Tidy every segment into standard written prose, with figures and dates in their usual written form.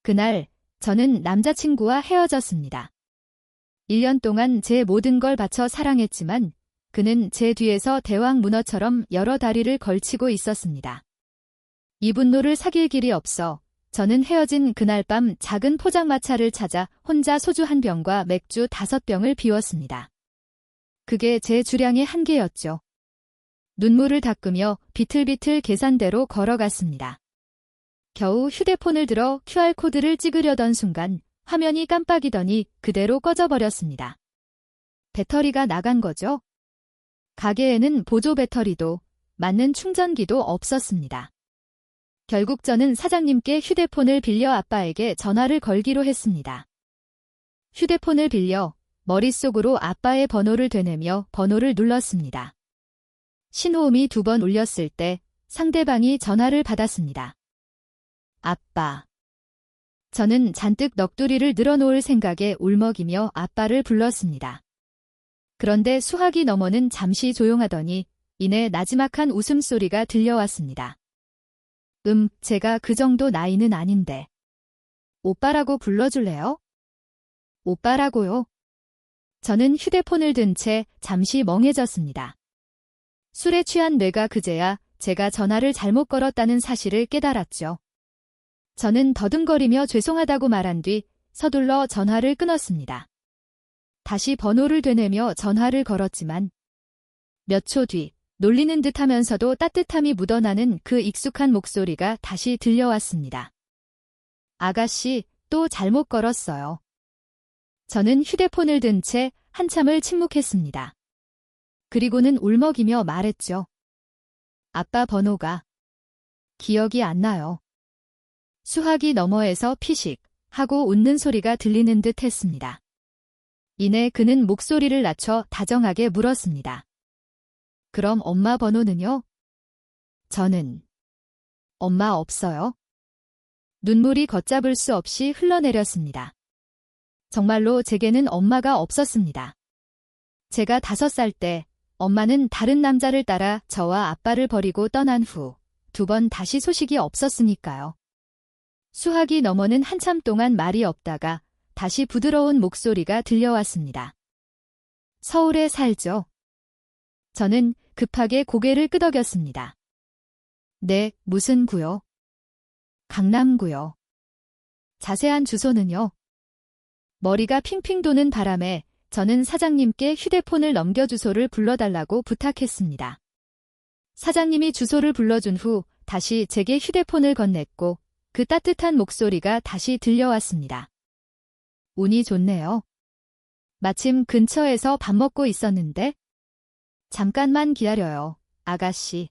그날 저는 남자친구와 헤어졌습니다. 1년 동안 제 모든 걸 바쳐 사랑했지만 그는 제 뒤에서 대왕 문어처럼 여러 다리를 걸치고 있었습니다. 이 분노를 사귈 길이 없어 저는 헤어진 그날 밤 작은 포장마차를 찾아 혼자 소주 1병과 맥주 5병을 비웠습니다. 그게 제 주량의 한계였죠. 눈물을 닦으며 비틀비틀 계산대로 걸어갔습니다. 겨우 휴대폰을 들어 QR코드를 찍으려던 순간 화면이 깜빡이더니 그대로 꺼져버렸습니다. 배터리가 나간 거죠? 가게에는 보조 배터리도 맞는 충전기도 없었습니다. 결국 저는 사장님께 휴대폰을 빌려 아빠에게 전화를 걸기로 했습니다. 휴대폰을 빌려 머릿속으로 아빠의 번호를 되뇌며 번호를 눌렀습니다. 신호음이 2번 울렸을 때 상대방이 전화를 받았습니다. 아빠. 저는 잔뜩 넋두리를 늘어놓을 생각에 울먹이며 아빠를 불렀습니다. 그런데 수화기 너머는 잠시 조용하더니 이내 나지막한 웃음소리가 들려왔습니다. 제가 그 정도 나이는 아닌데. 오빠라고 불러줄래요? 오빠라고요? 저는 휴대폰을 든 채 잠시 멍해졌습니다. 술에 취한 뇌가 그제야 제가 전화를 잘못 걸었다는 사실을 깨달았죠. 저는 더듬거리며 죄송하다고 말한 뒤 서둘러 전화를 끊었습니다. 다시 번호를 되뇌며 전화를 걸었지만 몇 초 뒤 놀리는 듯하면서도 따뜻함이 묻어나는 그 익숙한 목소리가 다시 들려왔습니다. 아가씨, 또 잘못 걸었어요. 저는 휴대폰을 든 채 한참을 침묵했습니다. 그리고는 울먹이며 말했죠. 아빠 번호가 기억이 안 나요. 수화기 너머에서 피식 하고 웃는 소리가 들리는 듯 했습니다. 이내 그는 목소리를 낮춰 다정하게 물었습니다. 그럼 엄마 번호는요? 저는 엄마 없어요. 눈물이 걷잡을 수 없이 흘러내렸습니다. 정말로 제게는 엄마가 없었습니다. 제가 5살 때 엄마는 다른 남자를 따라 저와 아빠를 버리고 떠난 후 2번 다시 소식이 없었으니까요. 수화기 너머는 한참 동안 말이 없다가 다시 부드러운 목소리가 들려왔습니다. 서울에 살죠. 저는 급하게 고개를 끄덕였습니다. 네, 무슨 구요? 강남구요. 자세한 주소는요? 머리가 핑핑 도는 바람에 저는 사장님께 휴대폰을 넘겨 주소를 불러달라고 부탁했습니다. 사장님이 주소를 불러준 후 다시 제게 휴대폰을 건넸고 그 따뜻한 목소리가 다시 들려왔습니다. 운이 좋네요. 마침 근처에서 밥 먹고 있었는데 잠깐만 기다려요, 아가씨.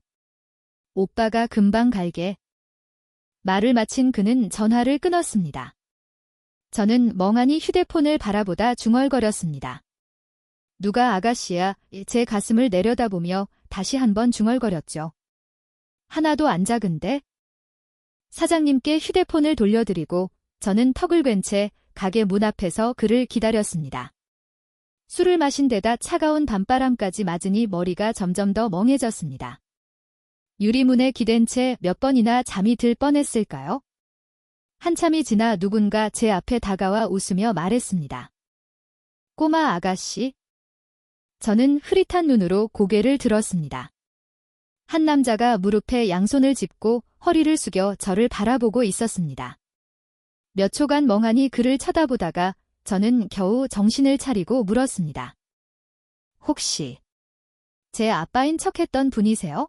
오빠가 금방 갈게. 말을 마친 그는 전화를 끊었습니다. 저는 멍하니 휴대폰을 바라보다 중얼거렸습니다. 누가 아가씨야, 제 가슴을 내려다보며 다시 한번 중얼거렸죠. 하나도 안 작은데? 사장님께 휴대폰을 돌려드리고 저는 턱을 괸 채 가게 문 앞에서 그를 기다렸습니다. 술을 마신 데다 차가운 밤바람까지 맞으니 머리가 점점 더 멍해졌습니다. 유리문에 기댄 채 몇 번이나 잠이 들 뻔했을까요? 한참이 지나 누군가 제 앞에 다가와 웃으며 말했습니다. 꼬마 아가씨. 저는 흐릿한 눈으로 고개를 들었습니다. 한 남자가 무릎에 양손을 짚고 허리를 숙여 저를 바라보고 있었습니다. 몇 초간 멍하니 그를 쳐다보다가 저는 겨우 정신을 차리고 물었습니다. 혹시 제 아빠인 척했던 분이세요?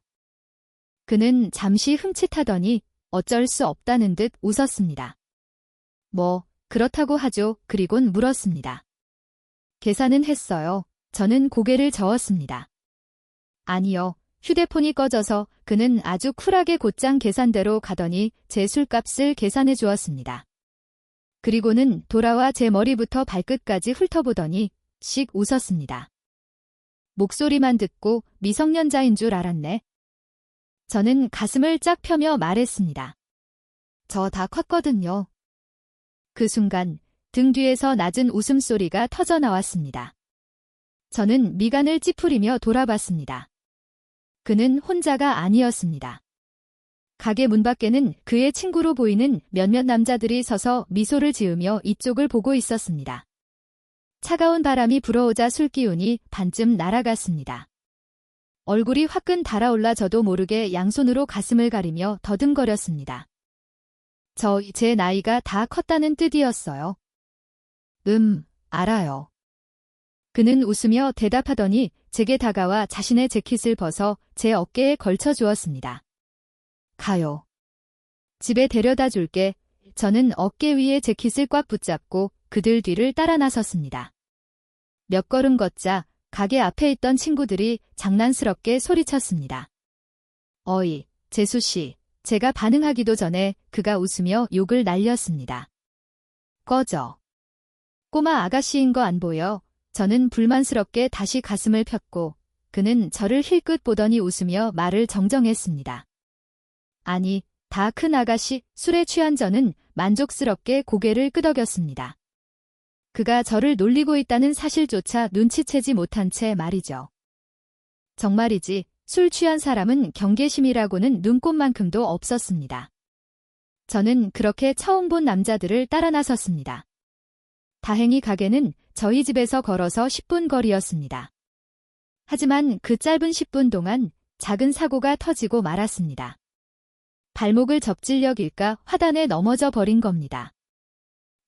그는 잠시 흠칫하더니 어쩔 수 없다는 듯 웃었습니다. 뭐 그렇다고 하죠. 그리곤 물었습니다. 계산은 했어요. 저는 고개를 저었습니다. 아니요. 휴대폰이 꺼져서 그는 아주 쿨하게 곧장 계산대로 가더니 제 술값을 계산해 주었습니다. 그리고는 돌아와 제 머리부터 발끝까지 훑어보더니 씩 웃었습니다. 목소리만 듣고 미성년자인 줄 알았네. 저는 가슴을 짝 펴며 말했습니다. 저 다 컸거든요. 그 순간 등 뒤에서 낮은 웃음소리가 터져나왔습니다. 저는 미간을 찌푸리며 돌아봤습니다. 그는 혼자가 아니었습니다. 가게 문 밖에는 그의 친구로 보이는 몇몇 남자들이 서서 미소를 지으며 이쪽을 보고 있었습니다. 차가운 바람이 불어오자 술기운이 반쯤 날아갔습니다. 얼굴이 화끈 달아올라 저도 모르게 양손으로 가슴을 가리며 더듬거렸습니다. 제 나이가 다 컸다는 뜻이었어요. 알아요. 그는 웃으며 대답하더니 제게 다가와 자신의 재킷을 벗어 제 어깨에 걸쳐 주었습니다. 가요. 집에 데려다 줄게. 저는 어깨 위에 재킷을 꽉 붙잡고 그들 뒤를 따라 나섰습니다. 몇 걸음 걷자 가게 앞에 있던 친구들이 장난스럽게 소리쳤습니다. 어이, 재수씨. 제가 반응하기도 전에 그가 웃으며 욕을 날렸습니다. 꺼져. 꼬마 아가씨인 거 안 보여? 저는 불만스럽게 다시 가슴을 폈고 그는 저를 힐끗 보더니 웃으며 말을 정정했습니다. 아니, 다 큰 아가씨. 술에 취한 저는 만족스럽게 고개를 끄덕였습니다. 그가 저를 놀리고 있다는 사실조차 눈치채지 못한 채 말이죠. 정말이지 술 취한 사람은 경계심이라고는 눈꼽만큼도 없었습니다. 저는 그렇게 처음 본 남자들을 따라 나섰습니다. 다행히 가게는 저희 집에서 걸어서 10분 거리였습니다. 하지만 그 짧은 10분 동안 작은 사고가 터지고 말았습니다. 발목을 접질력일까 화단에 넘어져 버린 겁니다.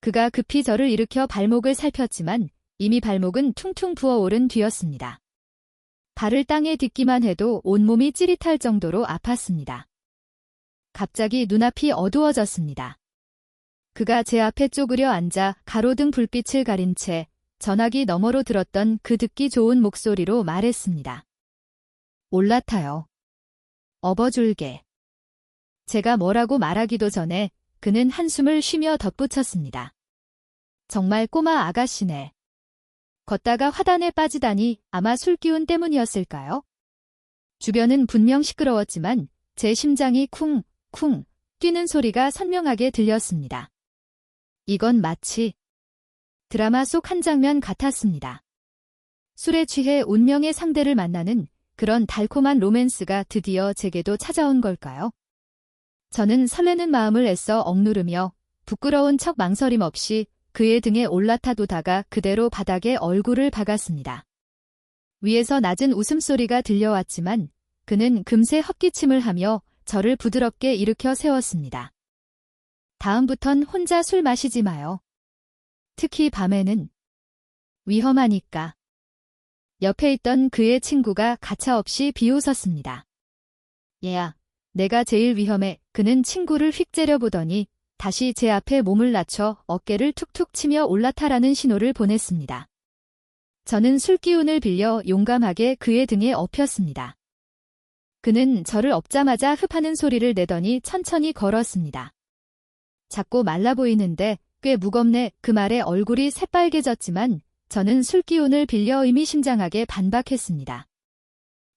그가 급히 저를 일으켜 발목을 살폈지만 이미 발목은 퉁퉁 부어오른 뒤였습니다. 발을 땅에 딛기만 해도 온몸이 찌릿할 정도로 아팠습니다. 갑자기 눈앞이 어두워졌습니다. 그가 제 앞에 쪼그려 앉아 가로등 불빛을 가린 채 전화기 너머로 들었던 그 듣기 좋은 목소리로 말했습니다. 올라타요. 업어줄게. 제가 뭐라고 말하기도 전에 그는 한숨을 쉬며 덧붙였습니다. 정말 꼬마 아가씨네. 걷다가 화단에 빠지다니 아마 술기운 때문이었을까요? 주변은 분명 시끄러웠지만 제 심장이 쿵쿵 뛰는 소리가 선명하게 들렸습니다. 이건 마치 드라마 속 한 장면 같았습니다. 술에 취해 운명의 상대를 만나는 그런 달콤한 로맨스가 드디어 제게도 찾아온 걸까요? 저는 설레는 마음을 애써 억누르며 부끄러운 척 망설임 없이 그의 등에 올라타 두다가 그대로 바닥에 얼굴을 박았습니다. 위에서 낮은 웃음소리가 들려왔지만 그는 금세 헛기침을 하며 저를 부드럽게 일으켜 세웠습니다. 다음부턴 혼자 술 마시지 마요. 특히 밤에는 위험하니까. 옆에 있던 그의 친구가 가차없이 비웃었습니다. 얘야, 내가 제일 위험해. 그는 친구를 휙 째려보더니 다시 제 앞에 몸을 낮춰 어깨를 툭툭 치며 올라타라는 신호를 보냈습니다. 저는 술기운을 빌려 용감하게 그의 등에 엎였습니다. 그는 저를 엎자마자 흡하는 소리를 내더니 천천히 걸었습니다. 작고 말라 보이는데 꽤 무겁네. 그 말에 얼굴이 새빨개졌지만 저는 술기운을 빌려 의미심장하게 반박했습니다.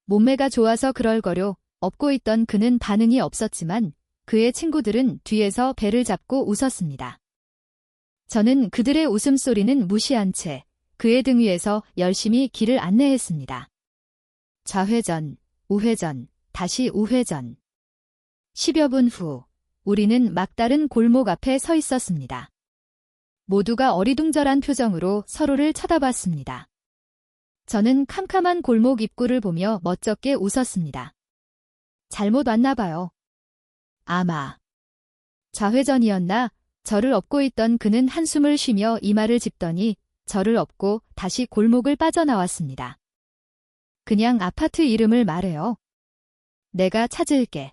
몸매가 좋아서 그럴 거요. 업고 있던 그는 반응이 없었지만 그의 친구들은 뒤에서 배를 잡고 웃었습니다. 저는 그들의 웃음소리는 무시한 채 그의 등 위에서 열심히 길을 안내했습니다. 좌회전, 우회전, 다시 우회전. 10여 분 후 우리는 막다른 골목 앞에 서 있었습니다. 모두가 어리둥절한 표정으로 서로를 쳐다봤습니다. 저는 캄캄한 골목 입구를 보며 멋쩍게 웃었습니다. 잘못 왔나 봐요. 아마. 좌회전이었나? 저를 업고 있던 그는 한숨을 쉬며 이마를 짚더니 저를 업고 다시 골목을 빠져나왔습니다. 그냥 아파트 이름을 말해요. 내가 찾을게.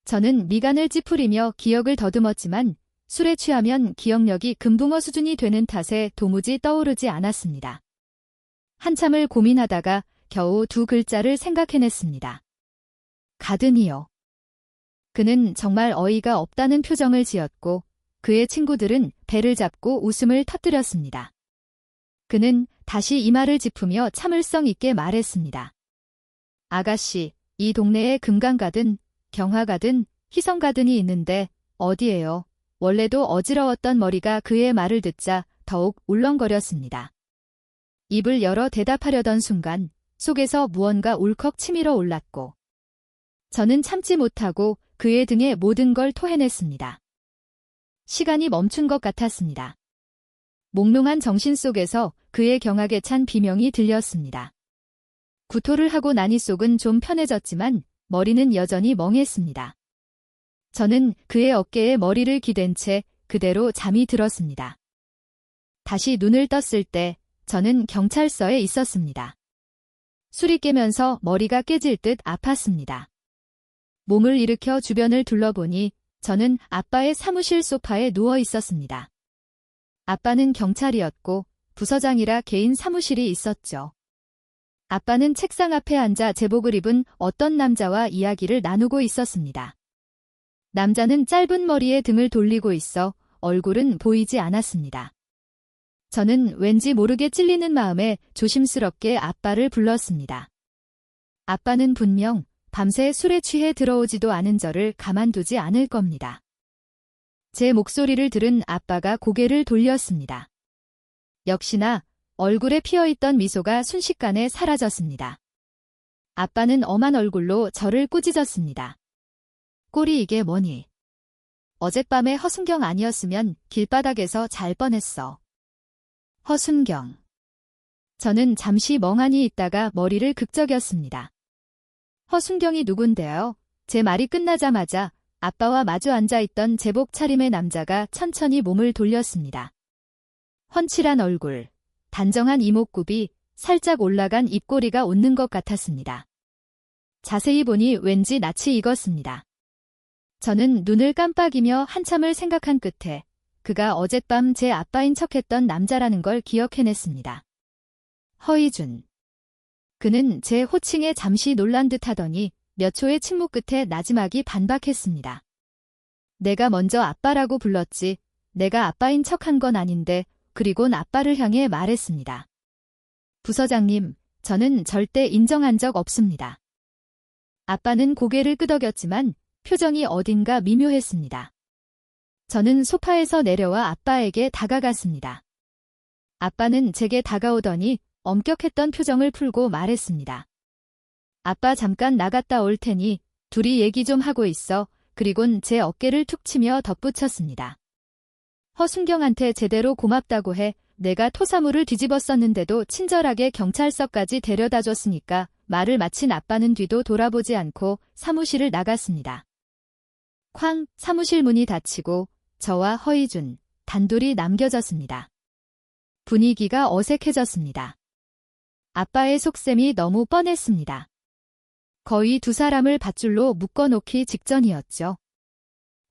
저는 미간을 찌푸리며 기억을 더듬었지만 술에 취하면 기억력이 금붕어 수준이 되는 탓에 도무지 떠오르지 않았습니다. 한참을 고민하다가 겨우 두 글자를 생각해냈습니다. 가든이요. 그는 정말 어이가 없다는 표정을 지었고 그의 친구들은 배를 잡고 웃음을 터뜨렸습니다. 그는 다시 이마를 짚으며 참을성 있게 말했습니다. 아가씨, 이 동네에 금강가든, 경화가든, 희성가든이 있는데 어디예요? 원래도 어지러웠던 머리가 그의 말을 듣자 더욱 울렁거렸습니다. 입을 열어 대답하려던 순간 속에서 무언가 울컥 치밀어 올랐고 저는 참지 못하고 그의 등에 모든 걸 토해냈습니다. 시간이 멈춘 것 같았습니다. 몽롱한 정신 속에서 그의 경악에 찬 비명이 들렸습니다. 구토를 하고 나니 속은 좀 편해졌지만 머리는 여전히 멍했습니다. 저는 그의 어깨에 머리를 기댄 채 그대로 잠이 들었습니다. 다시 눈을 떴을 때 저는 경찰서에 있었습니다. 술이 깨면서 머리가 깨질 듯 아팠습니다. 몸을 일으켜 주변을 둘러보니 저는 아빠의 사무실 소파에 누워 있었습니다. 아빠는 경찰이었고 부서장이라 개인 사무실이 있었죠. 아빠는 책상 앞에 앉아 제복을 입은 어떤 남자와 이야기를 나누고 있었습니다. 남자는 짧은 머리에 등을 돌리고 있어 얼굴은 보이지 않았습니다. 저는 왠지 모르게 찔리는 마음에 조심스럽게 아빠를 불렀습니다. 아빠는 분명 밤새 술에 취해 들어오지도 않은 저를 가만두지 않을 겁니다. 제 목소리를 들은 아빠가 고개를 돌렸습니다. 역시나 얼굴에 피어있던 미소가 순식간에 사라졌습니다. 아빠는 엄한 얼굴로 저를 꾸짖었습니다. 꼴이 이게 뭐니? 어젯밤에 허순경 아니었으면 길바닥에서 잘 뻔했어. 허순경. 저는 잠시 멍하니 있다가 머리를 극적였습니다. 허순경이 누군데요? 제 말이 끝나자마자 아빠와 마주 앉아있던 제복 차림의 남자가 천천히 몸을 돌렸습니다. 훤칠한 얼굴, 단정한 이목구비, 살짝 올라간 입꼬리가 웃는 것 같았습니다. 자세히 보니 왠지 낯이 익었습니다. 저는 눈을 깜빡이며 한참을 생각한 끝에 그가 어젯밤 제 아빠인 척했던 남자라는 걸 기억해냈습니다. 허이준. 그는 제 호칭에 잠시 놀란 듯 하더니 몇 초의 침묵 끝에 나지막이 반박했습니다. 내가 먼저 아빠라고 불렀지 내가 아빠인 척한 건 아닌데 그리곤 아빠를 향해 말했습니다. 부서장님, 저는 절대 인정한 적 없습니다. 아빠는 고개를 끄덕였지만 표정이 어딘가 미묘했습니다. 저는 소파에서 내려와 아빠에게 다가갔습니다. 아빠는 제게 다가오더니 엄격했던 표정을 풀고 말했습니다. 아빠 잠깐 나갔다 올 테니 둘이 얘기 좀 하고 있어. 그리곤 제 어깨를 툭 치며 덧붙였습니다. 허순경한테 제대로 고맙다고 해. 내가 토사물을 뒤집었었는데도 친절하게 경찰서까지 데려다 줬으니까. 말을 마친 아빠는 뒤도 돌아보지 않고 사무실을 나갔습니다. 쾅, 사무실 문이 닫히고 저와 허이준, 단둘이 남겨졌습니다. 분위기가 어색해졌습니다. 아빠의 속셈이 너무 뻔했습니다. 거의 두 사람을 밧줄로 묶어놓기 직전이었죠.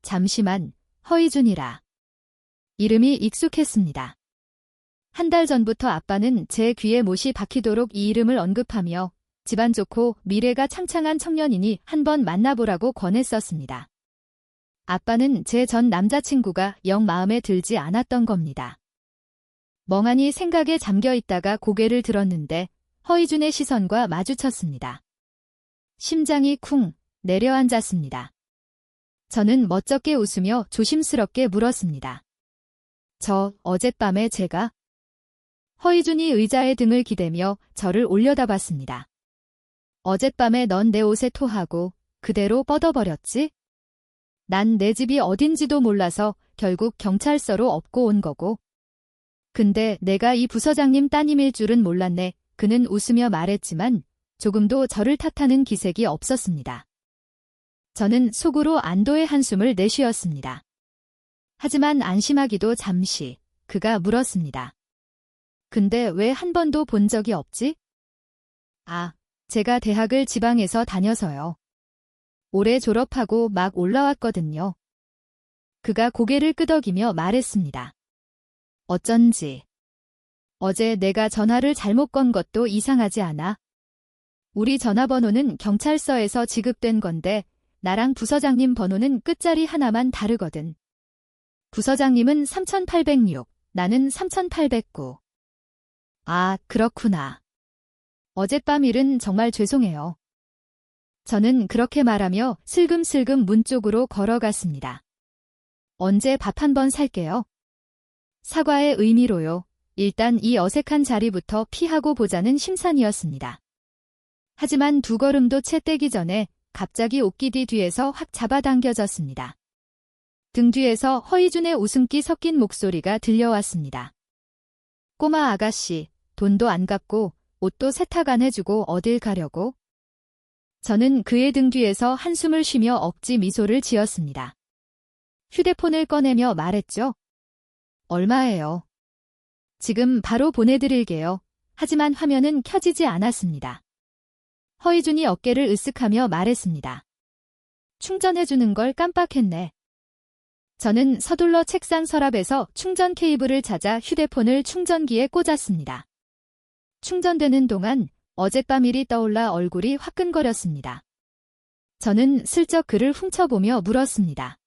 잠시만, 허이준이라. 이름이 익숙했습니다. 한 달 전부터 아빠는 제 귀에 못이 박히도록 이 이름을 언급하며 집안 좋고 미래가 창창한 청년이니 한번 만나보라고 권했었습니다. 아빠는 제 전 남자친구가 영 마음에 들지 않았던 겁니다. 멍하니 생각에 잠겨 있다가 고개를 들었는데 허이준의 시선과 마주쳤습니다. 심장이 쿵 내려앉았습니다. 저는 멋쩍게 웃으며 조심스럽게 물었습니다. 저 어젯밤에 제가? 허이준이 의자에 등을 기대며 저를 올려다봤습니다. 어젯밤에 넌 내 옷에 토하고 그대로 뻗어버렸지? 난 내 집이 어딘지도 몰라서 결국 경찰서로 업고 온 거고. 근데 내가 이 부서장님 따님일 줄은 몰랐네. 그는 웃으며 말했지만 조금도 저를 탓하는 기색이 없었습니다. 저는 속으로 안도의 한숨을 내쉬었습니다. 하지만 안심하기도 잠시 그가 물었습니다. 근데 왜 한 번도 본 적이 없지? 아, 제가 대학을 지방에서 다녀서요. 올해 졸업하고 막 올라왔거든요. 그가 고개를 끄덕이며 말했습니다. 어쩐지. 어제 내가 전화를 잘못 건 것도 이상하지 않아? 우리 전화번호는 경찰서에서 지급된 건데 나랑 부서장님 번호는 끝자리 하나만 다르거든. 부서장님은 3806, 나는 3809. 아, 그렇구나. 어젯밤 일은 정말 죄송해요. 저는 그렇게 말하며 슬금슬금 문 쪽으로 걸어갔습니다. 언제 밥 한 번 살게요. 사과의 의미로요. 일단 이 어색한 자리부터 피하고 보자는 심산이었습니다. 하지만 두 걸음도 채 떼기 전에 갑자기 옷깃이 뒤에서 확 잡아당겨졌습니다. 등 뒤에서 허이준의 웃음기 섞인 목소리가 들려왔습니다. 꼬마 아가씨, 돈도 안 갚고 옷도 세탁 안 해주고 어딜 가려고? 저는 그의 등 뒤에서 한숨을 쉬며 억지 미소를 지었습니다. 휴대폰을 꺼내며 말했죠. 얼마예요? 지금 바로 보내드릴게요. 하지만 화면은 켜지지 않았습니다. 허이준이 어깨를 으쓱하며 말했습니다. 충전해주는 걸 깜빡했네. 저는 서둘러 책상 서랍에서 충전 케이블을 찾아 휴대폰을 충전기에 꽂았습니다. 충전되는 동안 어젯밤 일이 떠올라 얼굴이 화끈거렸습니다. 저는 슬쩍 그를 훔쳐보며 물었습니다.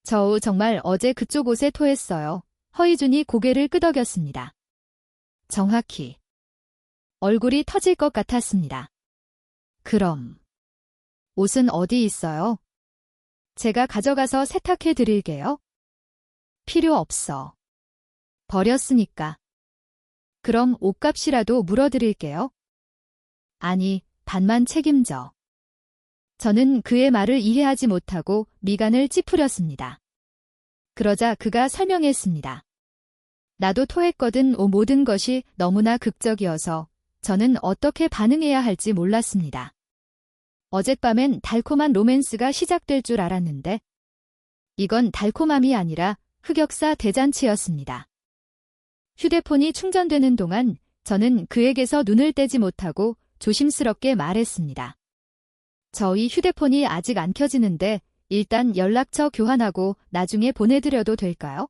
저 정말 어제 그쪽 옷에 토했어요. 허이준이 고개를 끄덕였습니다. 정확히. 얼굴이 터질 것 같았습니다. 그럼 옷은 어디 있어요? 제가 가져가서 세탁해 드릴게요. 필요 없어. 버렸으니까. 그럼 옷값이라도 물어드릴게요. 아니, 반만 책임져. 저는 그의 말을 이해하지 못하고 미간을 찌푸렸습니다. 그러자 그가 설명했습니다. 나도 토했거든. 모든 것이 너무나 극적이어서 저는 어떻게 반응해야 할지 몰랐습니다. 어젯밤엔 달콤한 로맨스가 시작될 줄 알았는데 이건 달콤함이 아니라 흑역사 대잔치였습니다. 휴대폰이 충전되는 동안 저는 그에게서 눈을 떼지 못하고 조심스럽게 말했습니다. 저희 휴대폰이 아직 안 켜지는데 일단 연락처 교환하고 나중에 보내드려도 될까요?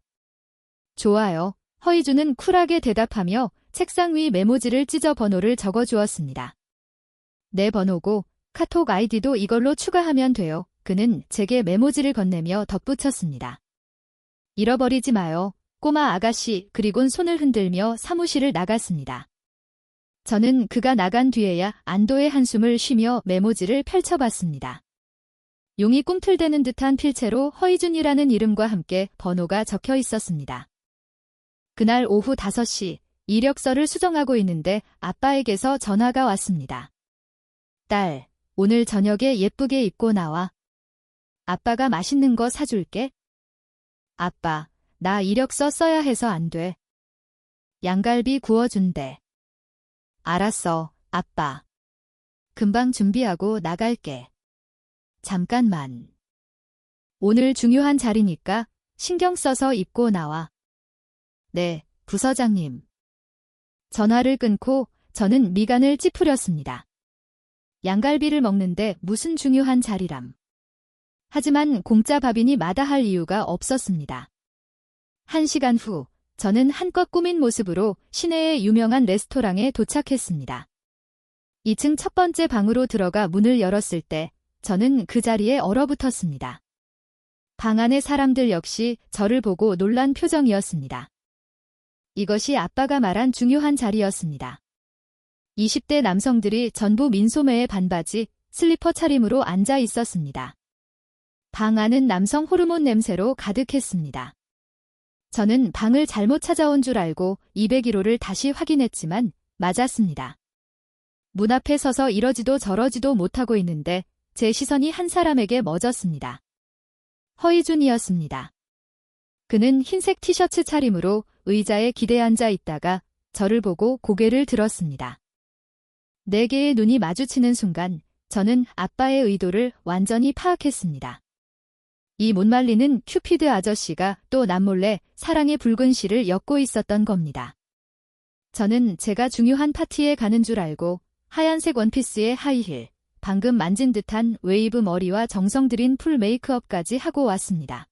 좋아요. 허이준은 쿨하게 대답하며 책상 위 메모지를 찢어 번호를 적어주었습니다. 내 번호고 카톡 아이디도 이걸로 추가하면 돼요. 그는 제게 메모지를 건네며 덧붙였습니다. 잃어버리지 마요. 꼬마 아가씨. 그리곤 손을 흔들며 사무실을 나갔습니다. 저는 그가 나간 뒤에야 안도의 한숨을 쉬며 메모지를 펼쳐봤습니다. 용이 꿈틀대는 듯한 필체로 허이준이라는 이름과 함께 번호가 적혀 있었습니다. 그날 오후 5시 이력서를 수정하고 있는데 아빠에게서 전화가 왔습니다. 딸, 오늘 저녁에 예쁘게 입고 나와. 아빠가 맛있는 거 사줄게. 아빠, 나 이력서 써야 해서 안 돼. 양갈비 구워준대. 알았어, 아빠. 금방 준비하고 나갈게. 잠깐만. 오늘 중요한 자리니까 신경 써서 입고 나와. 네, 부서장님. 전화를 끊고 저는 미간을 찌푸렸습니다. 양갈비를 먹는데 무슨 중요한 자리람. 하지만 공짜 밥이니 마다할 이유가 없었습니다. 1시간 후 저는 한껏 꾸민 모습으로 시내의 유명한 레스토랑에 도착했습니다. 2층 첫 번째 방으로 들어가 문을 열었을 때 저는 그 자리에 얼어붙었습니다. 방 안의 사람들 역시 저를 보고 놀란 표정이었습니다. 이것이 아빠가 말한 중요한 자리였습니다. 20대 남성들이 전부 민소매에 반바지, 슬리퍼 차림으로 앉아 있었습니다. 방 안은 남성 호르몬 냄새로 가득했습니다. 저는 방을 잘못 찾아온 줄 알고 201호를 다시 확인했지만 맞았습니다. 문 앞에 서서 이러지도 저러지도 못하고 있는데 제 시선이 한 사람에게 멎었습니다. 허이준이었습니다. 그는 흰색 티셔츠 차림으로 의자에 기대 앉아 있다가 저를 보고 고개를 들었습니다. 4개의 눈이 마주치는 순간 저는 아빠의 의도를 완전히 파악했습니다. 이 못 말리는 큐피드 아저씨가 또 남몰래 사랑의 붉은 실을 엮고 있었던 겁니다. 저는 제가 중요한 파티에 가는 줄 알고 하얀색 원피스에 하이힐, 방금 만진 듯한 웨이브 머리와 정성 들인 풀 메이크업까지 하고 왔습니다.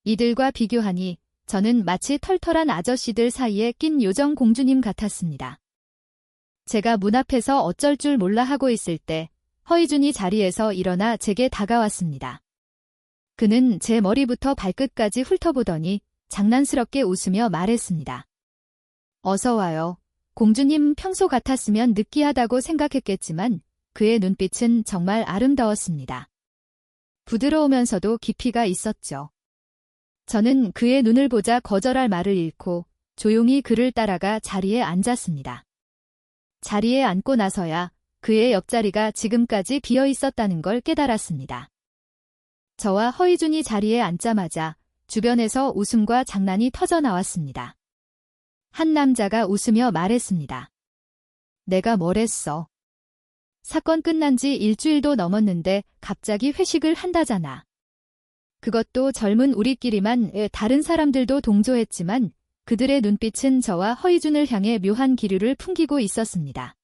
이들과 비교하니 저는 마치 털털한 아저씨들 사이에 낀 요정 공주님 같았습니다. 제가 문 앞에서 어쩔 줄 몰라 하고 있을 때 허이준이 자리에서 일어나 제게 다가왔습니다. 그는 제 머리부터 발끝까지 훑어보더니 장난스럽게 웃으며 말했습니다. 어서 와요. 공주님 평소 같았으면 느끼하다고 생각했겠지만 그의 눈빛은 정말 아름다웠습니다. 부드러우면서도 깊이가 있었죠. 저는 그의 눈을 보자 거절할 말을 잃고 조용히 그를 따라가 자리에 앉았습니다. 자리에 앉고 나서야 그의 옆자리가 지금까지 비어 있었다는 걸 깨달았습니다. 저와 허이준이 자리에 앉자마자 주변에서 웃음과 장난이 터져 나왔습니다. 한 남자가 웃으며 말했습니다. 내가 뭘 했어? 사건 끝난 지 일주일도 넘었는데 갑자기 회식을 한다잖아. 그것도 젊은 우리끼리만. 다른 사람들도 동조했지만 그들의 눈빛은 저와 허이준을 향해 묘한 기류를 풍기고 있었습니다.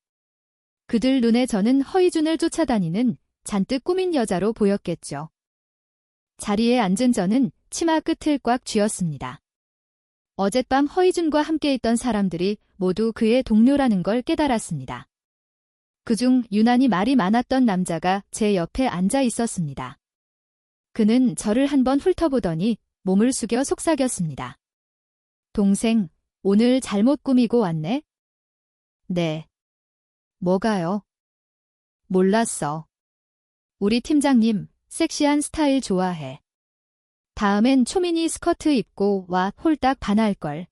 그들 눈에 저는 허이준을 쫓아다니는 잔뜩 꾸민 여자로 보였겠죠. 자리에 앉은 저는 치마 끝을 꽉 쥐었습니다. 어젯밤 허이준과 함께 있던 사람들이 모두 그의 동료라는 걸 깨달았습니다. 그중 유난히 말이 많았던 남자가 제 옆에 앉아 있었습니다. 그는 저를 한번 훑어보더니 몸을 숙여 속삭였습니다. 동생, 오늘 잘못 꾸미고 왔네? 네. 뭐가요? 몰랐어. 우리 팀장님, 섹시한 스타일 좋아해. 다음엔 초미니 스커트 입고 와. 홀딱 반할걸.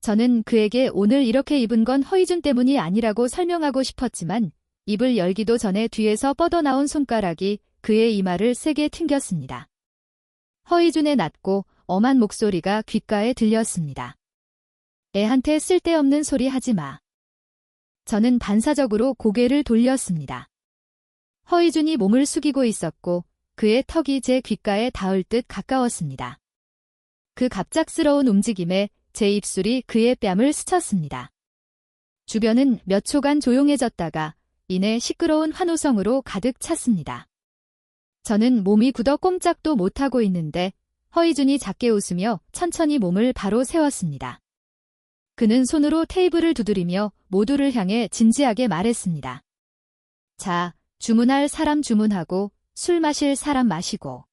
저는 그에게 오늘 이렇게 입은 건 허이준 때문이 아니라고 설명하고 싶었지만 입을 열기도 전에 뒤에서 뻗어나온 손가락이 그의 이마를 세게 튕겼습니다. 허이준의 낮고 엄한 목소리가 귓가에 들렸습니다. 애한테 쓸데없는 소리 하지 마. 저는 반사적으로 고개를 돌렸습니다. 허이준이 몸을 숙이고 있었고 그의 턱이 제 귓가에 닿을 듯 가까웠습니다. 그 갑작스러운 움직임에 제 입술이 그의 뺨을 스쳤습니다. 주변은 몇 초간 조용해졌다가 이내 시끄러운 환호성으로 가득 찼습니다. 저는 몸이 굳어 꼼짝도 못하고 있는데 허이준이 작게 웃으며 천천히 몸을 바로 세웠습니다. 그는 손으로 테이블을 두드리며 모두를 향해 진지하게 말했습니다. 자, 주문할 사람 주문하고 술 마실 사람 마시고.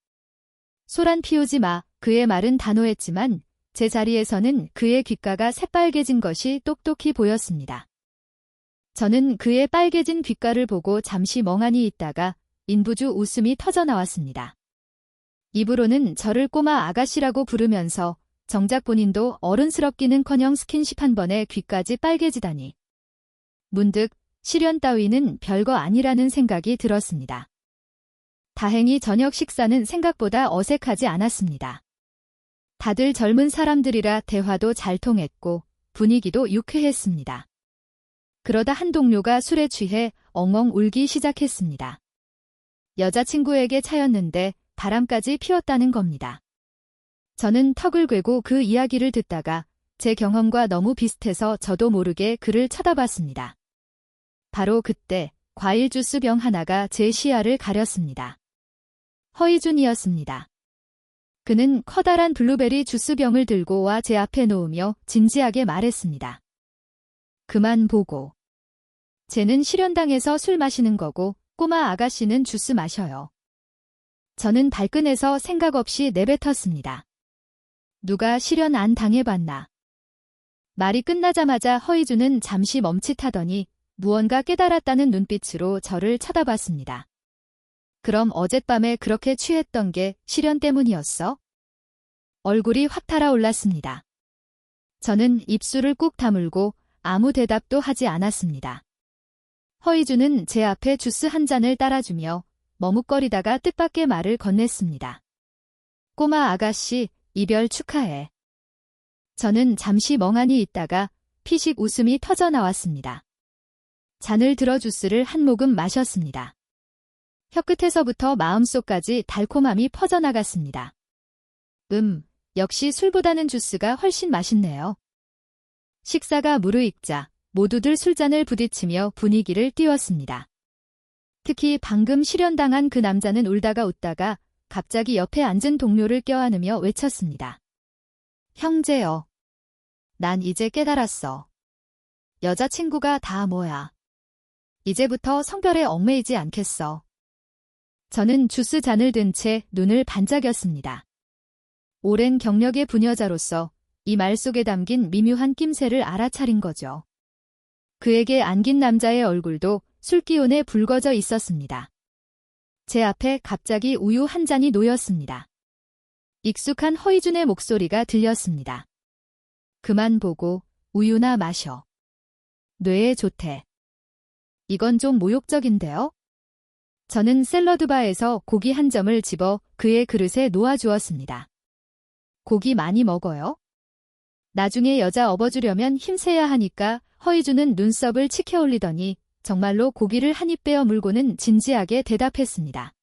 소란 피우지 마. 그의 말은 단호했지만 제 자리에서는 그의 귓가가 새빨개진 것이 똑똑히 보였습니다. 저는 그의 빨개진 귓가를 보고 잠시 멍하니 있다가 인부주 웃음이 터져 나왔습니다. 입으로는 저를 꼬마 아가씨라고 부르면서 정작 본인도 어른스럽기는커녕 스킨십 한 번에 귀까지 빨개지다니. 문득 시련 따위는 별거 아니라는 생각이 들었습니다. 다행히 저녁 식사는 생각보다 어색하지 않았습니다. 다들 젊은 사람들이라 대화도 잘 통했고 분위기도 유쾌했습니다. 그러다 한 동료가 술에 취해 엉엉 울기 시작했습니다. 여자친구에게 차였는데 바람까지 피웠다는 겁니다. 저는 턱을 괴고 그 이야기를 듣다가 제 경험과 너무 비슷해서 저도 모르게 그를 쳐다봤습니다. 바로 그때 과일 주스 병 하나가 제 시야를 가렸습니다. 허이준이었습니다. 그는 커다란 블루베리 주스병을 들고 와 제 앞에 놓으며 진지하게 말했습니다. 그만 보고. 쟤는 실현당해서 술 마시는 거고 꼬마 아가씨는 주스 마셔요. 저는 발끈해서 생각 없이 내뱉었습니다. 누가 실현 안 당해봤나. 말이 끝나자마자 허이준은 잠시 멈칫하더니 무언가 깨달았다는 눈빛으로 저를 쳐다봤습니다. 그럼 어젯밤에 그렇게 취했던 게 실현 때문이었어? 얼굴이 확 달아올랐습니다. 저는 입술을 꾹 다물고 아무 대답도 하지 않았습니다. 허이준은 제 앞에 주스 한 잔을 따라주며 머뭇거리다가 뜻밖의 말을 건넸습니다. 꼬마 아가씨, 이별 축하해. 저는 잠시 멍하니 있다가 피식 웃음이 터져 나왔습니다. 잔을 들어 주스를 한 모금 마셨습니다. 혀끝에서부터 마음속까지 달콤함이 퍼져나갔습니다. 역시 술보다는 주스가 훨씬 맛있네요. 식사가 무르익자 모두들 술잔을 부딪히며 분위기를 띄웠습니다. 특히 방금 실현당한 그 남자는 울다가 웃다가 갑자기 옆에 앉은 동료를 껴안으며 외쳤습니다. 형제여. 난 이제 깨달았어. 여자친구가 다 뭐야. 이제부터 성별에 얽매이지 않겠어. 저는 주스 잔을 든 채 눈을 반짝였습니다. 오랜 경력의 부녀자로서 이 말 속에 담긴 미묘한 낌새를 알아차린 거죠. 그에게 안긴 남자의 얼굴도 술기운에 붉어져 있었습니다. 제 앞에 갑자기 우유 한 잔이 놓였습니다. 익숙한 허이준의 목소리가 들렸습니다. 그만 보고 우유나 마셔. 뇌에 좋대. 이건 좀 모욕적인데요? 저는 샐러드바에서 고기 한 점을 집어 그의 그릇에 놓아주었습니다. 고기 많이 먹어요? 나중에 여자 업어주려면 힘세야 하니까 허이주는 눈썹을 치켜 올리더니 정말로 고기를 한 입 빼어 물고는 진지하게 대답했습니다.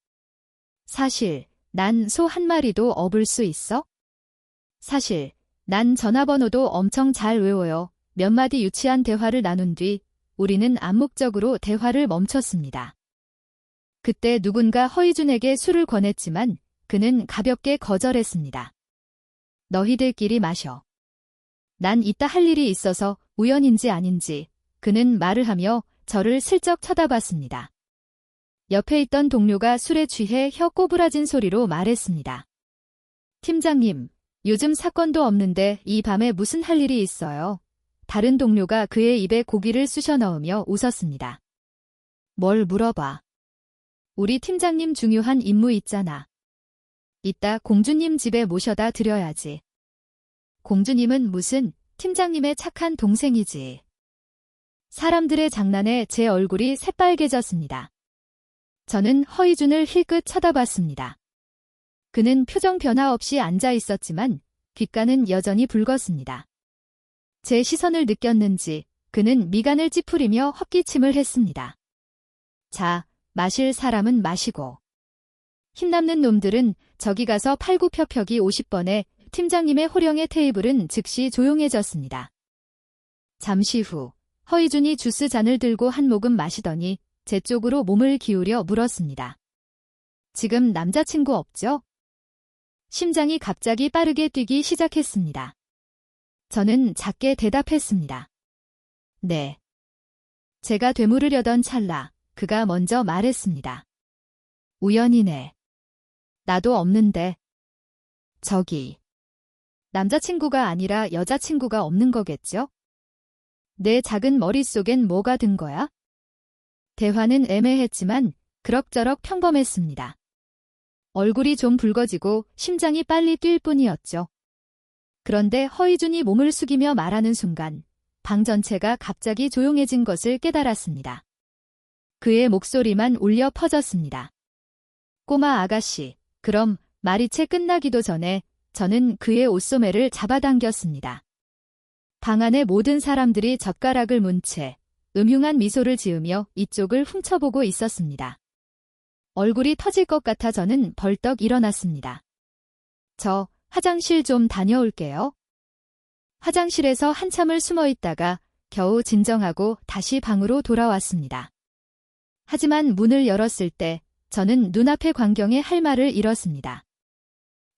사실 난 소 한 마리도 업을 수 있어? 사실 난 전화번호도 엄청 잘 외워요. 몇 마디 유치한 대화를 나눈 뒤 우리는 암묵적으로 대화를 멈췄습니다. 그때 누군가 허이준에게 술을 권했지만 그는 가볍게 거절했습니다. 너희들끼리 마셔. 난 이따 할 일이 있어서 우연인지 아닌지 그는 말을 하며 저를 슬쩍 쳐다봤습니다. 옆에 있던 동료가 술에 취해 혀 꼬부라진 소리로 말했습니다. 팀장님, 요즘 사건도 없는데 이 밤에 무슨 할 일이 있어요? 다른 동료가 그의 입에 고기를 쑤셔 넣으며 웃었습니다. 뭘 물어봐. 우리 팀장님 중요한 임무 있잖아. 이따 공주님 집에 모셔다 드려야지. 공주님은 무슨 팀장님의 착한 동생이지. 사람들의 장난에 제 얼굴이 새빨개졌습니다. 저는 허이준을 힐끗 쳐다봤습니다. 그는 표정 변화 없이 앉아 있었지만 귓가는 여전히 붉었습니다. 제 시선을 느꼈는지 그는 미간을 찌푸리며 헛기침을 했습니다. 자, 마실 사람은 마시고. 힘남는 놈들은 저기 가서 팔굽혀펴기 50번에 팀장님의 호령의 테이블은 즉시 조용해졌습니다. 잠시 후 허이준이 주스 잔을 들고 한 모금 마시더니 제 쪽으로 몸을 기울여 물었습니다. 지금 남자친구 없죠? 심장이 갑자기 빠르게 뛰기 시작했습니다. 저는 작게 대답했습니다. 네. 제가 되물으려던 찰나 그가 먼저 말했습니다. 우연이네. 나도 없는데. 저기. 남자친구가 아니라 여자친구가 없는 거겠죠? 내 작은 머릿속엔 뭐가 든 거야? 대화는 애매했지만 그럭저럭 평범했습니다. 얼굴이 좀 붉어지고 심장이 빨리 뛸 뿐이었죠. 그런데 허이준이 몸을 숙이며 말하는 순간 방 전체가 갑자기 조용해진 것을 깨달았습니다. 그의 목소리만 울려 퍼졌습니다. 꼬마 아가씨, 그럼 말이 채 끝나기도 전에 저는 그의 옷소매를 잡아당겼습니다. 방 안의 모든 사람들이 젓가락을 문 채 음흉한 미소를 지으며 이쪽을 훔쳐보고 있었습니다. 얼굴이 터질 것 같아 저는 벌떡 일어났습니다. 저 화장실 좀 다녀올게요. 화장실에서 한참을 숨어 있다가 겨우 진정하고 다시 방으로 돌아왔습니다. 하지만 문을 열었을 때 저는 눈앞의 광경에 할 말을 잃었습니다.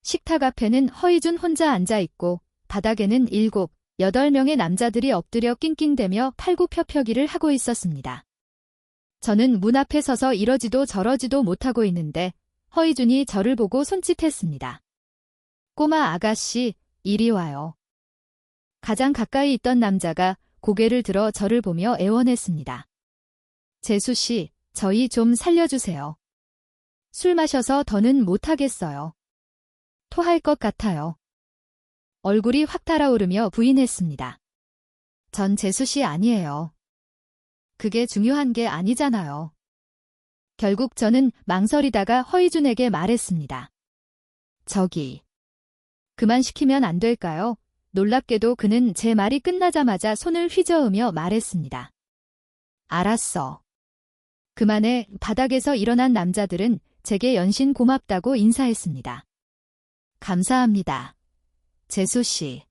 식탁 앞에는 허이준 혼자 앉아 있고 바닥에는 7, 8명의 남자들이 엎드려 낑낑대며 팔굽혀펴기를 하고 있었습니다. 저는 문 앞에 서서 이러지도 저러지도 못하고 있는데 허이준이 저를 보고 손짓했습니다. 꼬마 아가씨, 이리 와요. 가장 가까이 있던 남자가 고개를 들어 저를 보며 애원했습니다. 재수 씨, 저희 좀 살려주세요. 술 마셔서 더는 못하겠어요. 토할 것 같아요. 얼굴이 확 달아오르며 부인했습니다. 전 재수 씨 아니에요. 그게 중요한 게 아니잖아요. 결국 저는 망설이다가 허이준에게 말했습니다. 저기, 그만 시키면 안 될까요? 놀랍게도 그는 제 말이 끝나자마자 손을 휘저으며 말했습니다. 알았어. 그만해. 바닥에서 일어난 남자들은 제게 연신 고맙다고 인사했습니다. 감사합니다. 재수 씨.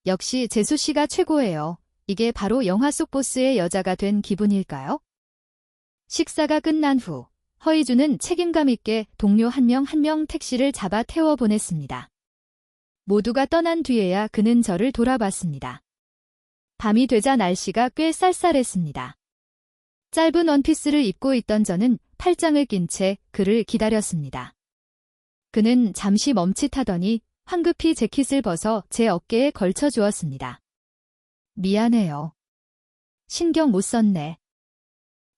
역시 재수 씨가 최고예요. 이게 바로 영화 속 보스의 여자가 된 기분일까요? 식사가 끝난 후 허이준은 책임감 있게 동료 한 명 택시를 잡아 태워 보냈습니다. 모두가 떠난 뒤에야 그는 저를 돌아봤습니다. 밤이 되자 날씨가 꽤 쌀쌀했습니다. 짧은 원피스를 입고 있던 저는 팔짱을 낀 채 그를 기다렸습니다. 그는 잠시 멈칫하더니 황급히 재킷을 벗어 제 어깨에 걸쳐 주었습니다. 미안해요. 신경 못 썼네.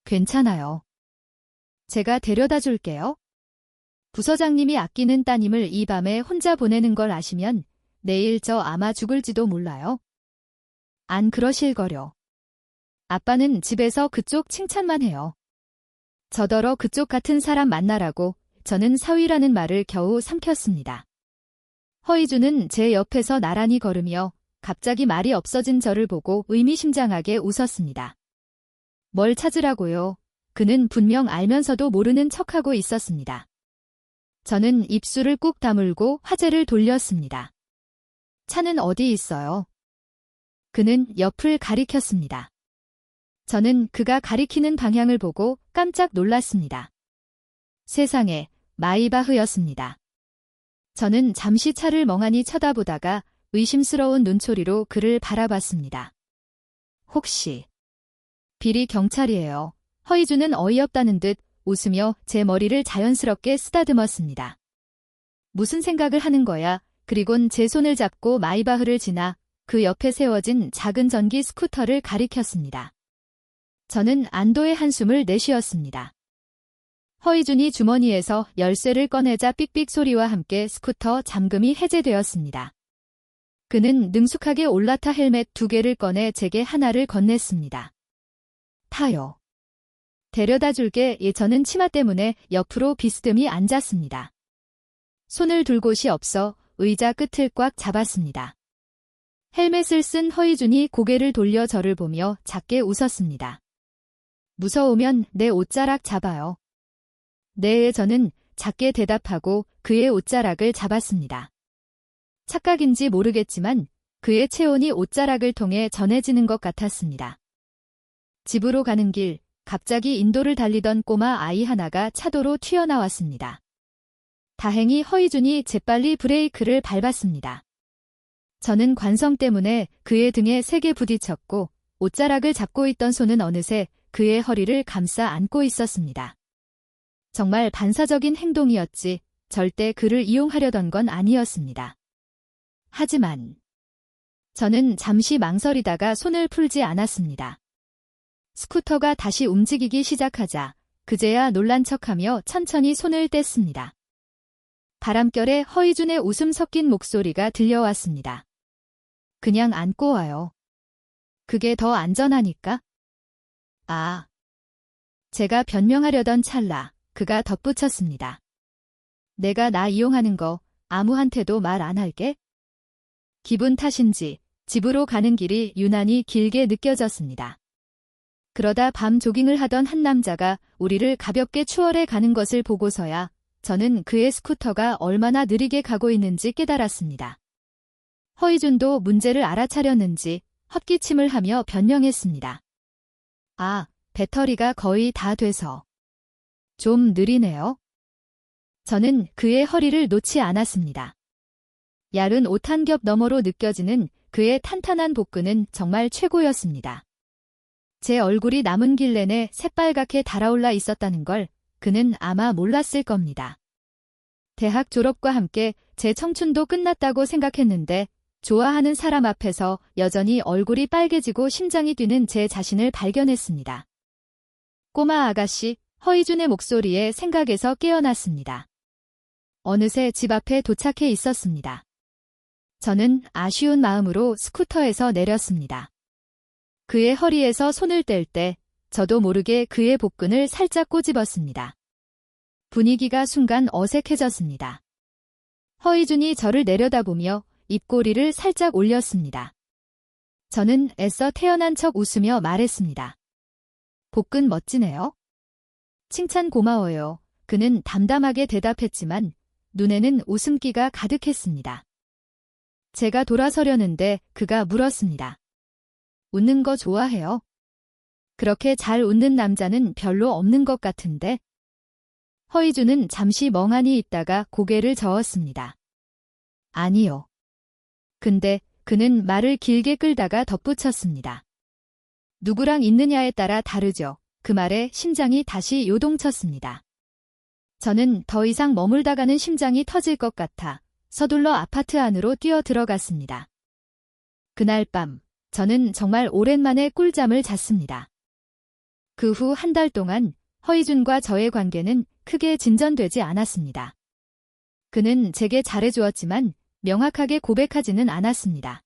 괜찮아요. 제가 데려다 줄게요. 부서장님이 아끼는 따님을 이 밤에 혼자 보내는 걸 아시면 내일 저 아마 죽을지도 몰라요. 안 그러실 거려. 아빠는 집에서 그쪽 칭찬만 해요. 저더러 그쪽 같은 사람 만나라고 저는 사위라는 말을 겨우 삼켰습니다. 허이주는 제 옆에서 나란히 걸으며 갑자기 말이 없어진 저를 보고 의미심장하게 웃었습니다. 뭘 찾으라고요? 그는 분명 알면서도 모르는 척하고 있었습니다. 저는 입술을 꾹 다물고 화제를 돌렸습니다. 차는 어디 있어요? 그는 옆을 가리켰습니다. 저는 그가 가리키는 방향을 보고 깜짝 놀랐습니다. 세상에, 마이바흐였습니다. 저는 잠시 차를 멍하니 쳐다보다가 의심스러운 눈초리로 그를 바라봤습니다. 혹시 빌이 경찰이에요. 허이주는 어이없다는 듯 웃으며 제 머리를 자연스럽게 쓰다듬었습니다. 무슨 생각을 하는 거야? 그리곤 제 손을 잡고 마이바흐를 지나 그 옆에 세워진 작은 전기 스쿠터를 가리켰습니다. 저는 안도의 한숨을 내쉬었습니다. 허이준이 주머니에서 열쇠를 꺼내자 삑삑 소리와 함께 스쿠터 잠금이 해제되었습니다. 그는 능숙하게 올라타 헬멧 2개를 꺼내 제게 하나를 건넸습니다. 타요. 데려다 줄게. 저는 치마 때문에 옆으로 비스듬히 앉았습니다. 손을 둘 곳이 없어 의자 끝을 꽉 잡았습니다. 헬멧을 쓴 허이준이 고개를 돌려 저를 보며 작게 웃었습니다. 무서우면 내 옷자락 잡아요. 네, 저는 작게 대답하고 그의 옷자락을 잡았습니다. 착각인지 모르겠지만 그의 체온이 옷자락을 통해 전해지는 것 같았습니다. 집으로 가는 길, 갑자기 인도를 달리던 꼬마 아이 하나가 차도로 튀어나왔습니다. 다행히 허이준이 재빨리 브레이크를 밟았습니다. 저는 관성 때문에 그의 등에 세게 부딪혔고 옷자락을 잡고 있던 손은 어느새 그의 허리를 감싸 안고 있었습니다. 정말 반사적인 행동이었지 절대 그를 이용하려던 건 아니었습니다. 하지만 저는 잠시 망설이다가 손을 풀지 않았습니다. 스쿠터가 다시 움직이기 시작하자 그제야 놀란 척하며 천천히 손을 뗐습니다. 바람결에 허이준의 웃음 섞인 목소리가 들려왔습니다. 그냥 안고 와요. 그게 더 안전하니까. 아. 제가 변명하려던 찰나 그가 덧붙였습니다. 내가 나 이용하는 거 아무한테도 말 안 할게. 기분 탓인지 집으로 가는 길이 유난히 길게 느껴졌습니다. 그러다 밤 조깅을 하던 한 남자가 우리를 가볍게 추월해 가는 것을 보고서야 저는 그의 스쿠터가 얼마나 느리게 가고 있는지 깨달았습니다. 허이준도 문제를 알아차렸는지 헛기침을 하며 변명했습니다. 아, 배터리가 거의 다 돼서. 좀 느리네요. 저는 그의 허리를 놓지 않았습니다. 얇은 옷 한 겹 너머로 느껴지는 그의 탄탄한 복근은 정말 최고였습니다. 제 얼굴이 남은 길 내내 새빨갛게 달아올라 있었다는 걸 그는 아마 몰랐을 겁니다. 대학 졸업과 함께 제 청춘도 끝났다고 생각했는데 좋아하는 사람 앞에서 여전히 얼굴이 빨개지고 심장이 뛰는 제 자신을 발견했습니다. 꼬마 아가씨, 허이준의 목소리에 생각에서 깨어났습니다. 어느새 집 앞에 도착해 있었습니다. 저는 아쉬운 마음으로 스쿠터에서 내렸습니다. 그의 허리에서 손을 뗄 때 저도 모르게 그의 복근을 살짝 꼬집었습니다. 분위기가 순간 어색해졌습니다. 허이준이 저를 내려다보며 입꼬리를 살짝 올렸습니다. 저는 애써 태연한 척 웃으며 말했습니다. 복근 멋지네요. 칭찬 고마워요. 그는 담담하게 대답했지만 눈에는 웃음기가 가득했습니다. 제가 돌아서려는데 그가 물었습니다. 웃는 거 좋아해요? 그렇게 잘 웃는 남자는 별로 없는 것 같은데? 허이준은 잠시 멍하니 있다가 고개를 저었습니다. 아니요. 근데 그는 말을 길게 끌다가 덧붙였습니다. 누구랑 있느냐에 따라 다르죠. 그 말에 심장이 다시 요동쳤습니다. 저는 더 이상 머물다가는 심장이 터질 것 같아 서둘러 아파트 안으로 뛰어 들어갔습니다. 그날 밤 저는 정말 오랜만에 꿀잠을 잤습니다. 그 후 한 달 동안 허이준과 저의 관계는 크게 진전되지 않았습니다. 그는 제게 잘해주었지만 명확하게 고백하지는 않았습니다.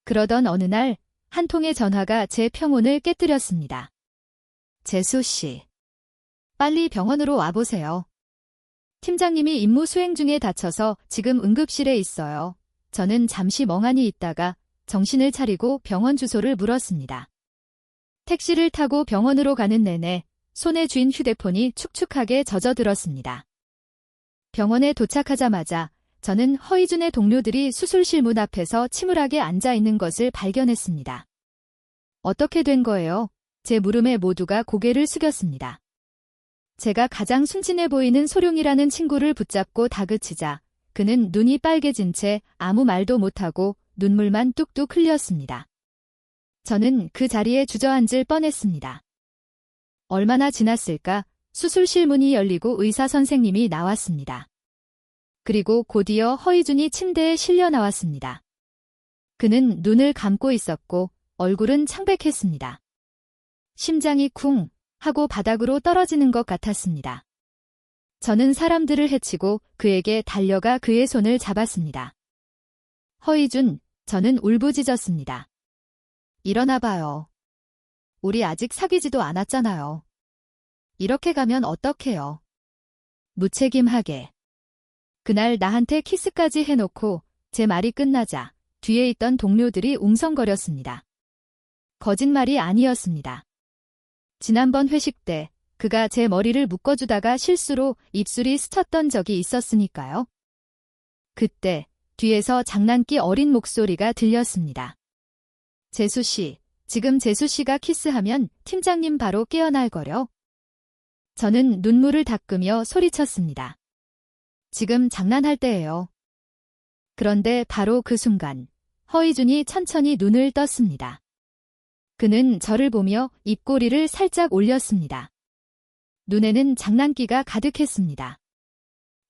그러던 어느 날 한 통의 전화가 제 평온을 깨뜨렸습니다. 재수 씨. 빨리 병원으로 와보세요. 팀장님이 임무 수행 중에 다쳐서 지금 응급실에 있어요. 저는 잠시 멍하니 있다가 정신을 차리고 병원 주소를 물었습니다. 택시를 타고 병원으로 가는 내내 손에 쥔 휴대폰이 축축하게 젖어들었습니다. 병원에 도착하자마자 저는 허이준의 동료들이 수술실 문 앞에서 침울하게 앉아 있는 것을 발견했습니다. 어떻게 된 거예요? 제 물음에 모두가 고개를 숙였습니다. 제가 가장 순진해 보이는 소룡이라는 친구를 붙잡고 다그치자 그는 눈이 빨개진 채 아무 말도 못하고 눈물만 뚝뚝 흘렸습니다. 저는 그 자리에 주저앉을 뻔했습니다. 얼마나 지났을까? 수술실 문이 열리고 의사 선생님이 나왔습니다. 그리고 곧이어 허이준이 침대에 실려 나왔습니다. 그는 눈을 감고 있었고 얼굴은 창백했습니다. 심장이 쿵 하고 바닥으로 떨어지는 것 같았습니다. 저는 사람들을 해치고 그에게 달려가 그의 손을 잡았습니다. 허이준, 저는 울부짖었습니다. 일어나 봐요. 우리 아직 사귀지도 않았잖아요. 이렇게 가면 어떡해요? 무책임하게. 그날 나한테 키스까지 해놓고 제 말이 끝나자 뒤에 있던 동료들이 웅성거렸습니다. 거짓말이 아니었습니다. 지난번 회식 때 그가 제 머리를 묶어주다가 실수로 입술이 스쳤던 적이 있었으니까요. 그때 뒤에서 장난기 어린 목소리가 들렸습니다. 재수 씨, 지금 재수 씨가 키스하면 팀장님 바로 깨어날 거려. 저는 눈물을 닦으며 소리쳤습니다. 지금 장난할 때예요. 그런데 바로 그 순간 허이준이 천천히 눈을 떴습니다. 그는 저를 보며 입꼬리를 살짝 올렸습니다. 눈에는 장난기가 가득했습니다.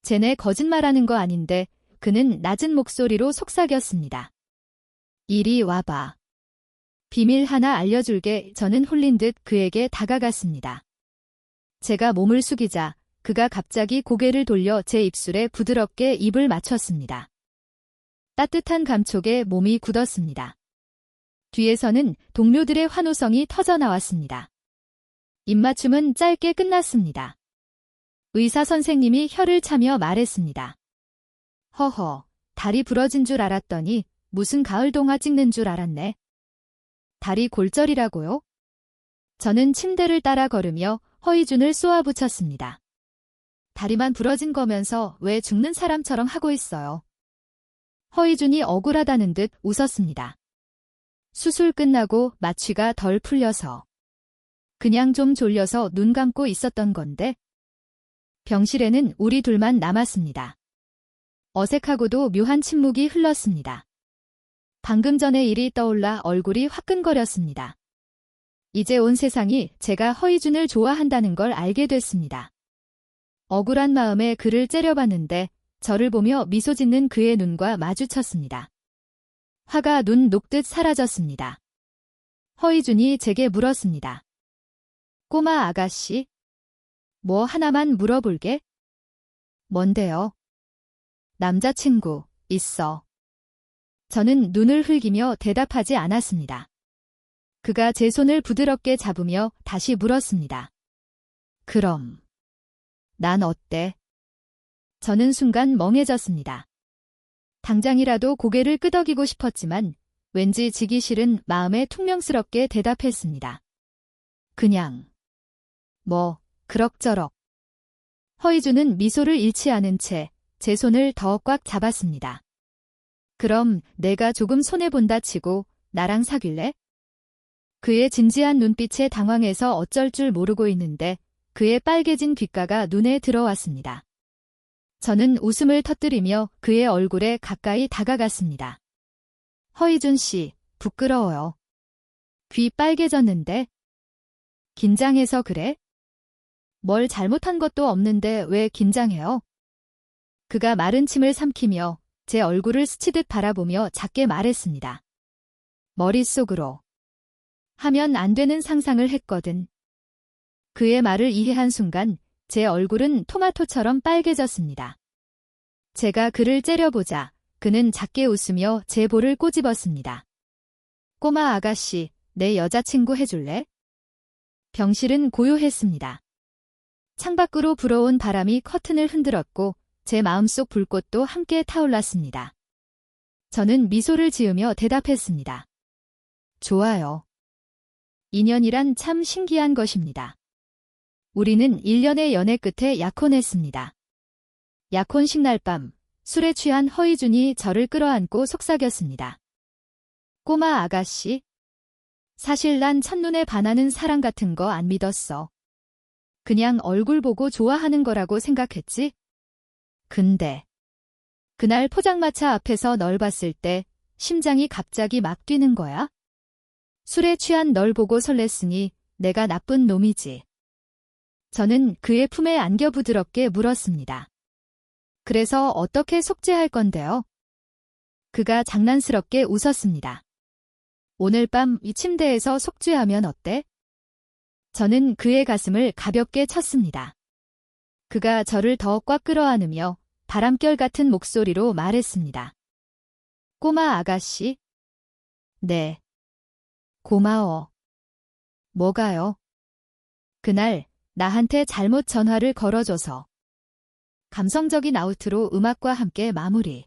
쟤네 거짓말하는 거 아닌데 그는 낮은 목소리로 속삭였습니다. 이리 와봐. 비밀 하나 알려줄게. 저는 홀린 듯 그에게 다가갔습니다. 제가 몸을 숙이자 그가 갑자기 고개를 돌려 제 입술에 부드럽게 입을 맞췄습니다. 따뜻한 감촉에 몸이 굳었습니다. 뒤에서는 동료들의 환호성이 터져나왔습니다. 입맞춤은 짧게 끝났습니다. 의사 선생님이 혀를 차며 말했습니다. 허허, 다리 부러진 줄 알았더니 무슨 가을 동화 찍는 줄 알았네. 다리 골절이라고요? 저는 침대를 따라 걸으며 허이준을 쏘아붙였습니다. 다리만 부러진 거면서 왜 죽는 사람처럼 하고 있어요. 허이준이 억울하다는 듯 웃었습니다. 수술 끝나고 마취가 덜 풀려서. 그냥 좀 졸려서 눈 감고 있었던 건데. 병실에는 우리 둘만 남았습니다. 어색하고도 묘한 침묵이 흘렀습니다. 방금 전의 일이 떠올라 얼굴이 화끈거렸습니다. 이제 온 세상이 제가 허이준을 좋아한다는 걸 알게 됐습니다. 억울한 마음에 그를 째려봤는데 저를 보며 미소 짓는 그의 눈과 마주쳤습니다. 화가 눈 녹듯 사라졌습니다. 허이준이 제게 물었습니다. 꼬마 아가씨? 뭐 하나만 물어볼게? 뭔데요? 남자친구, 있어. 저는 눈을 흘기며 대답하지 않았습니다. 그가 제 손을 부드럽게 잡으며 다시 물었습니다. 그럼, 난 어때? 저는 순간 멍해졌습니다. 당장이라도 고개를 끄덕이고 싶었지만 왠지 지기 싫은 마음에 퉁명스럽게 대답했습니다. 그냥, 뭐, 그럭저럭. 허이준은 미소를 잃지 않은 채 제 손을 더 꽉 잡았습니다. 그럼 내가 조금 손해본다 치고 나랑 사귈래? 그의 진지한 눈빛에 당황해서 어쩔 줄 모르고 있는데 그의 빨개진 귓가가 눈에 들어왔습니다. 저는 웃음을 터뜨리며 그의 얼굴에 가까이 다가갔습니다. 허이준 씨, 부끄러워요. 귀 빨개졌는데? 긴장해서 그래? 뭘 잘못한 것도 없는데 왜 긴장해요? 그가 마른 침을 삼키며 제 얼굴을 스치듯 바라보며 작게 말했습니다. 머릿속으로. 하면 안 되는 상상을 했거든. 그의 말을 이해한 순간 제 얼굴은 토마토처럼 빨개졌습니다. 제가 그를 째려보자 그는 작게 웃으며 제 볼을 꼬집었습니다. 꼬마 아가씨, 내 여자친구 해줄래? 병실은 고요했습니다. 창밖으로 불어온 바람이 커튼을 흔들었고 제 마음속 불꽃도 함께 타올랐습니다. 저는 미소를 지으며 대답했습니다. 좋아요. 인연이란 참 신기한 것입니다. 우리는 1년의 연애 끝에 약혼했습니다. 약혼식 날 밤, 술에 취한 허이준이 저를 끌어안고 속삭였습니다. 꼬마 아가씨, 사실 난 첫눈에 반하는 사랑 같은 거 안 믿었어. 그냥 얼굴 보고 좋아하는 거라고 생각했지? 근데 그날 포장마차 앞에서 널 봤을 때 심장이 갑자기 막 뛰는 거야? 술에 취한 널 보고 설렜으니 내가 나쁜 놈이지. 저는 그의 품에 안겨 부드럽게 물었습니다. 그래서 어떻게 속죄할 건데요? 그가 장난스럽게 웃었습니다. 오늘 밤 이 침대에서 속죄하면 어때? 저는 그의 가슴을 가볍게 쳤습니다. 그가 저를 더 꽉 끌어안으며 바람결 같은 목소리로 말했습니다. 꼬마 아가씨? 네. 고마워. 뭐가요? 그날 나한테 잘못 전화를 걸어줘서. 감성적인 아우트로 음악과 함께 마무리.